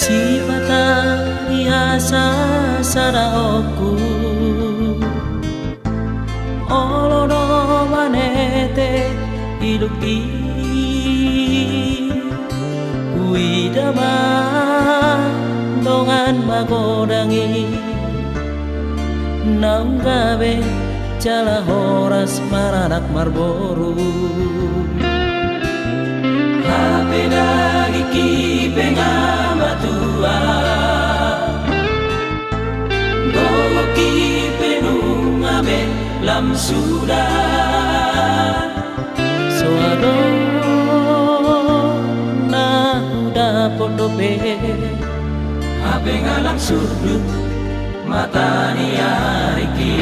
Sipata diasa saraoku olodo manete iluki widama dongan magodangi nanggabe jala horas maranak marboru hape dagi kipe ngamatua gogo kipe nungabe lam sudah soado na udah pondobe hape ngalang sudut mata ni ariki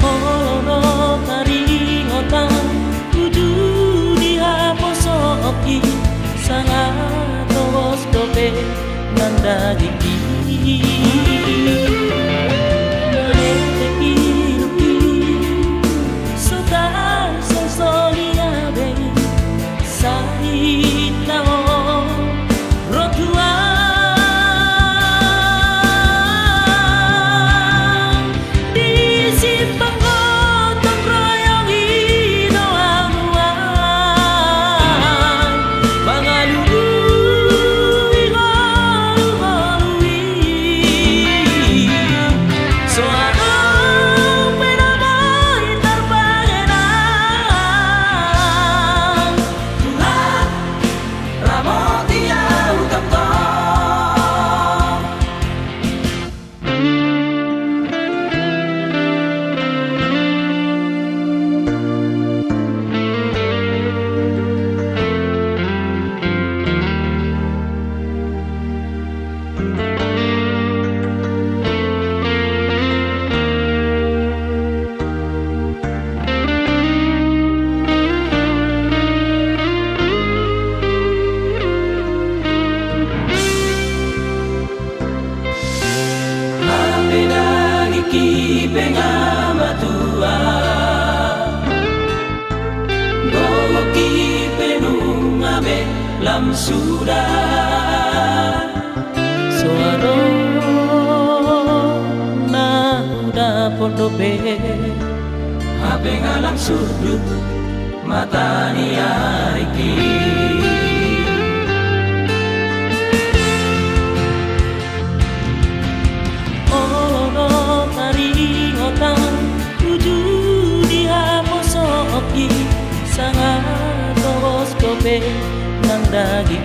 olono taring otang tuju dihaposoki sangat tos dope nandagi kipe ngamatua gogo kipe nungabe lam sudah soado na udah pondobe hape ngalang sudut mata ni ariki sangat tos dope nang dagi